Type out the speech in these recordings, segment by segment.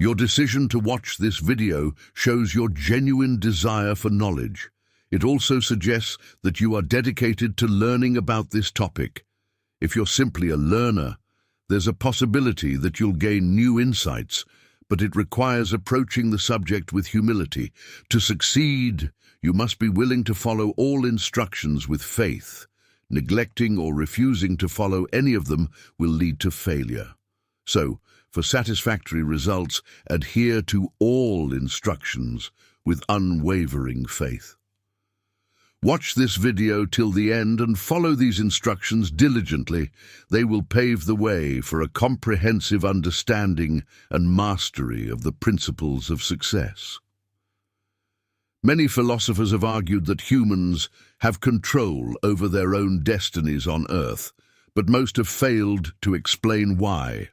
Your decision to watch this video shows your genuine desire for knowledge. It also suggests that you are dedicated to learning about this topic. If you're simply a learner, there's a possibility that you'll gain new insights, but it requires approaching the subject with humility. To succeed, you must be willing to follow all instructions with faith. Neglecting or refusing to follow any of them will lead to failure. So, for satisfactory results, adhere to all instructions with unwavering faith. Watch this video till the end and follow these instructions diligently. They will pave the way for a comprehensive understanding and mastery of the principles of success. Many philosophers have argued that humans have control over their own destinies on Earth, but most have failed to explain why.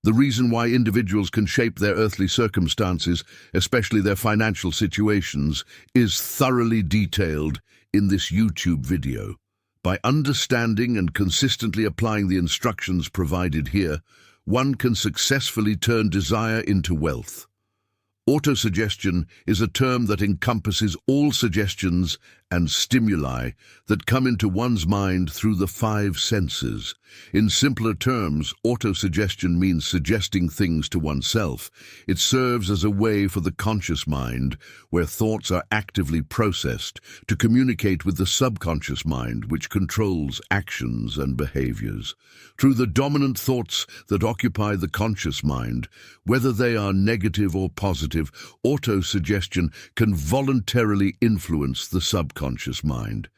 The reason why individuals can shape their earthly circumstances, especially their financial situations, is thoroughly detailed in this YouTube video. By understanding and consistently applying the instructions provided here, one can successfully turn desire into wealth. Autosuggestion is a term that encompasses all suggestions and stimuli that come into one's mind through the five senses. In simpler terms, autosuggestion means suggesting things to oneself. It serves as a way for the conscious mind, where thoughts are actively processed, to communicate with the subconscious mind, which controls actions and behaviors. Through the dominant thoughts that occupy the conscious mind, whether they are negative or positive, autosuggestion can voluntarily influence the subconscious mind.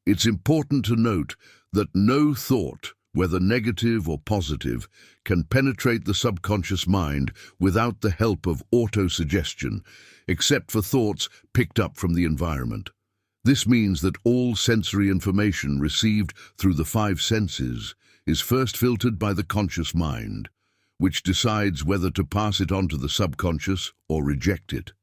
It's important to note that no thought, whether negative or positive, can penetrate the subconscious mind without the help of autosuggestion, except for thoughts picked up from the environment. This means that all sensory information received through the five senses is first filtered by the conscious mind, which decides whether to pass it on to the subconscious or reject it.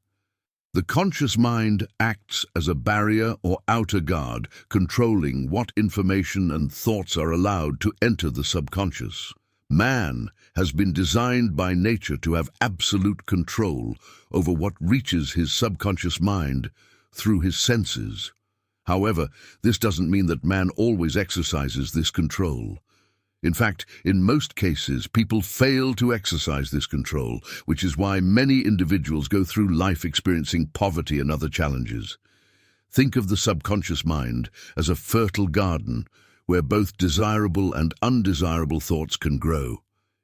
The conscious mind acts as a barrier or outer guard, controlling what information and thoughts are allowed to enter the subconscious. Man has been designed by nature to have absolute control over what reaches his subconscious mind through his senses. However, this doesn't mean that man always exercises this control. In fact, in most cases, people fail to exercise this control, which is why many individuals go through life experiencing poverty and other challenges. Think of the subconscious mind as a fertile garden where both desirable and undesirable thoughts can grow.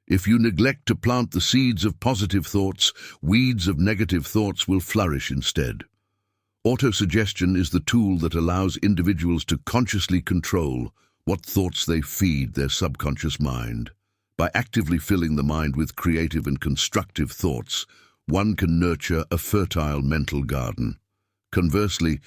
If you neglect to plant the seeds of positive thoughts, weeds of negative thoughts will flourish instead. Autosuggestion is the tool that allows individuals to consciously control what thoughts they feed their subconscious mind. By actively filling the mind with creative and constructive thoughts, one can nurture a fertile mental garden. Conversely,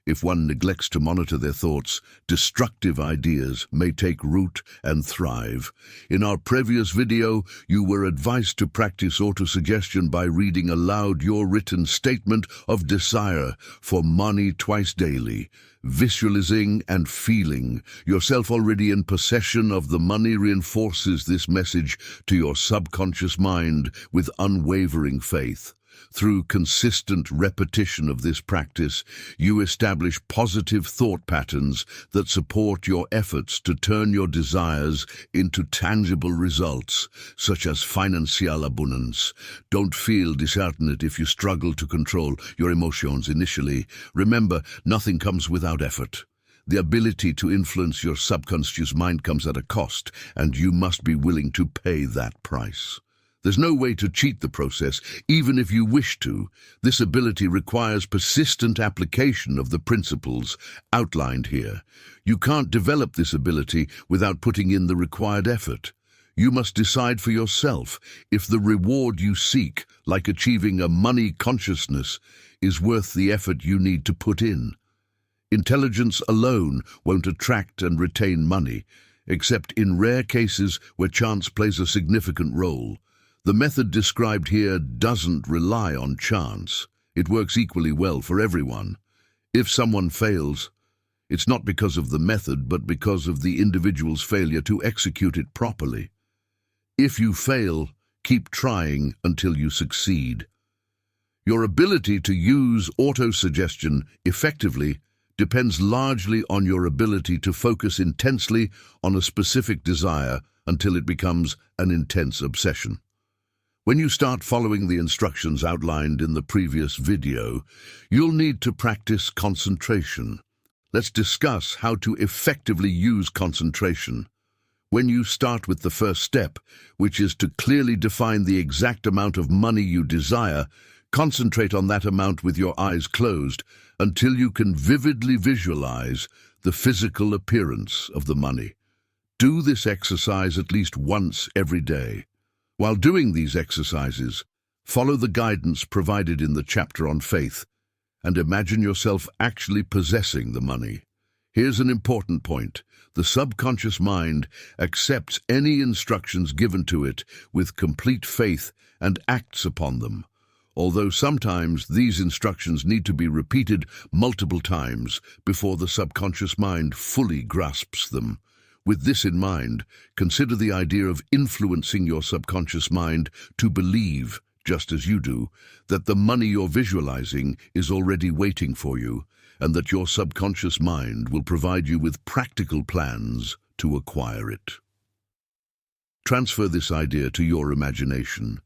if one neglects to monitor their thoughts, destructive ideas may take root and thrive. In our previous video, you were advised to practice autosuggestion by reading aloud your written statement of desire for money twice daily. Visualizing and feeling yourself already in possession of the money reinforces this message to your subconscious mind with unwavering faith. Through consistent repetition of this practice, you establish positive thought patterns that support your efforts to turn your desires into tangible results, such as financial abundance. Don't feel disheartened if you struggle to control your emotions initially. Remember, nothing comes without effort. The ability to influence your subconscious mind comes at a cost, and you must be willing to pay that price. There's no way to cheat the process, even if you wish to. This ability requires persistent application of the principles outlined here. You can't develop this ability without putting in the required effort. You must decide for yourself if the reward you seek, like achieving a money consciousness, is worth the effort you need to put in. Intelligence alone won't attract and retain money, except in rare cases where chance plays a significant role. The method described here doesn't rely on chance. It works equally well for everyone. If someone fails, it's not because of the method, but because of the individual's failure to execute it properly. If you fail, Keep trying until you succeed. Your ability to use autosuggestion effectively depends largely on your ability to focus intensely on a specific desire until it becomes an intense obsession. When you start following the instructions outlined in the previous video, you'll need to practice concentration. Let's discuss how to effectively use concentration. When you start with the first step, which is to clearly define the exact amount of money you desire, concentrate on that amount with your eyes closed until you can vividly visualize the physical appearance of the money. Do this exercise at least once every day. While doing these exercises, follow the guidance provided in the chapter on faith and imagine yourself actually possessing the money. Here's an important point. The subconscious mind accepts any instructions given to it with complete faith and acts upon them. Although sometimes these instructions need to be repeated multiple times before the subconscious mind fully grasps them. With this in mind, consider the idea of influencing your subconscious mind to believe, just as you do, that the money you're visualizing is already waiting for you, and that your subconscious mind will provide you with practical plans to acquire it. Transfer this idea to your imagination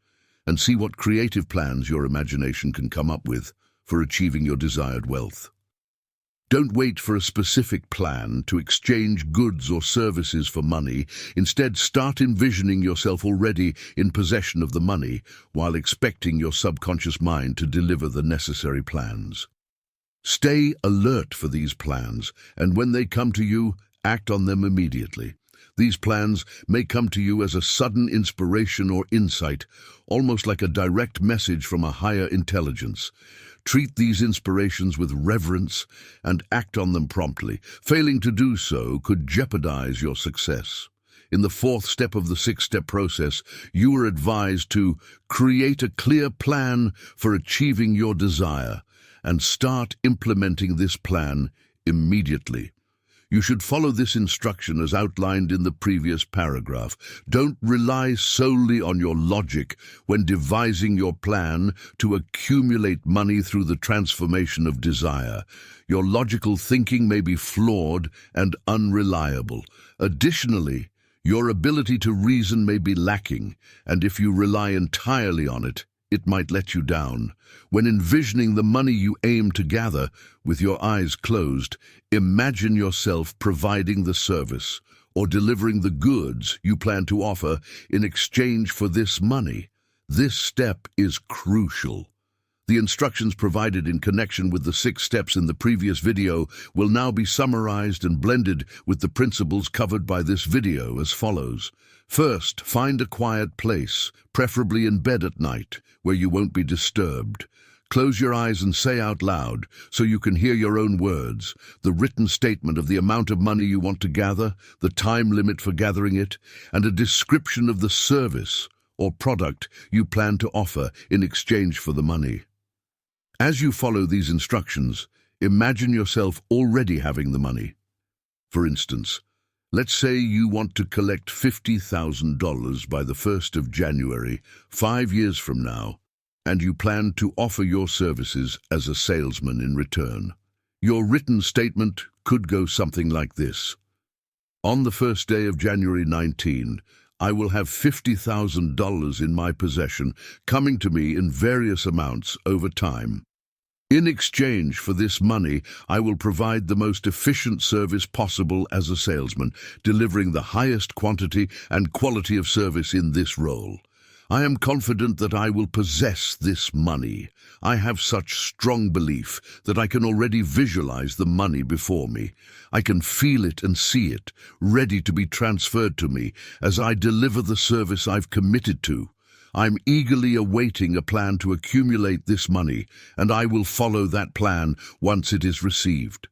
and see what creative plans your imagination can come up with for achieving your desired wealth. Don't wait for a specific plan to exchange goods or services for money. Instead, start envisioning yourself already in possession of the money while expecting your subconscious mind to deliver the necessary plans. Stay alert for these plans, and when they come to you, act on them immediately. These plans may come to you as a sudden inspiration or insight, almost like a direct message from a higher intelligence. Treat these inspirations with reverence and act on them promptly. Failing to do so could jeopardize your success. In the fourth step of the six-step process, you are advised to create a clear plan for achieving your desire and start implementing this plan immediately. You should follow this instruction as outlined in the previous paragraph. Don't rely solely on your logic when devising your plan to accumulate money through the transformation of desire. Your logical thinking may be flawed and unreliable. Additionally, your ability to reason may be lacking, and if you rely entirely on it, it might let you down. When envisioning the money you aim to gather, with your eyes closed, imagine yourself providing the service or delivering the goods you plan to offer in exchange for this money. This step is crucial. The instructions provided in connection with the 6 steps in the previous video will now be summarized and blended with the principles covered by this video as follows. First, find a quiet place, preferably in bed at night, where you won't be disturbed. Close your eyes and say out loud, so you can hear your own words, the written statement of the amount of money you want to gather, the time limit for gathering it, and a description of the service or product you plan to offer in exchange for the money. As you follow these instructions, imagine yourself already having the money. For instance, let's say you want to collect $50,000 by the 1st of January, 5 years from now, and you plan to offer your services as a salesman in return. Your written statement could go something like this. On the first day of January 19, I will have $50,000 in my possession, coming to me in various amounts over time. In exchange for this money, I will provide the most efficient service possible as a salesman, delivering the highest quantity and quality of service in this role. I am confident that I will possess this money. I have such strong belief that I can already visualize the money before me. I can feel it and see it, ready to be transferred to me as I deliver the service I've committed to. I'm eagerly awaiting a plan to accumulate this money, and I will follow that plan once it is received.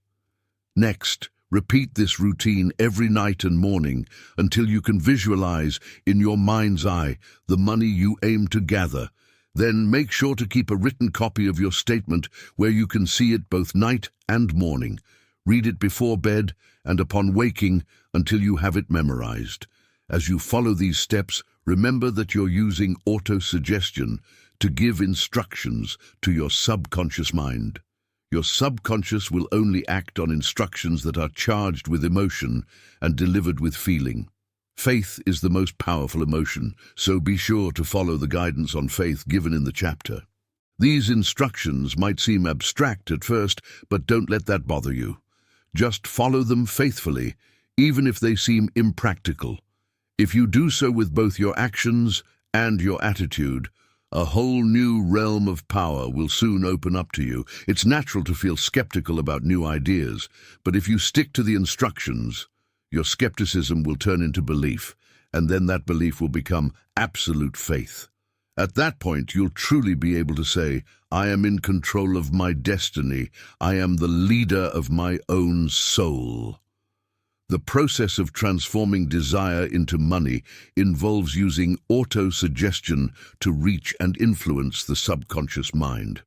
Next, repeat this routine every night and morning until you can visualize in your mind's eye the money you aim to gather. Then make sure to keep a written copy of your statement where you can see it both night and morning. Read it before bed and upon waking until you have it memorized. As you follow these steps, Remember that you're using auto-suggestion to give instructions to your subconscious mind. Your subconscious will only act on instructions that are charged with emotion and delivered with feeling. Faith is the most powerful emotion, so be sure to follow the guidance on faith given in the chapter. These instructions might seem abstract at first, but don't let that bother you. Just follow them faithfully, even if they seem impractical. If you do so with both your actions and your attitude, a whole new realm of power will soon open up to you. It's natural to feel skeptical about new ideas, but if you stick to the instructions, your skepticism will turn into belief, and then that belief will become absolute faith. At that point, you'll truly be able to say, I am in control of my destiny. I am the leader of my own soul. The process of transforming desire into money involves using auto-suggestion to reach and influence the subconscious mind.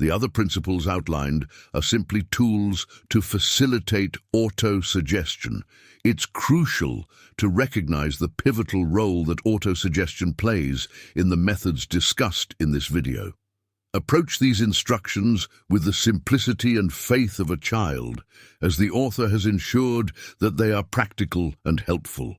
The other principles outlined are simply tools to facilitate auto-suggestion. It's crucial to recognize the pivotal role that auto-suggestion plays in the methods discussed in this video. Approach these instructions with the simplicity and faith of a child, as the author has ensured that they are practical and helpful.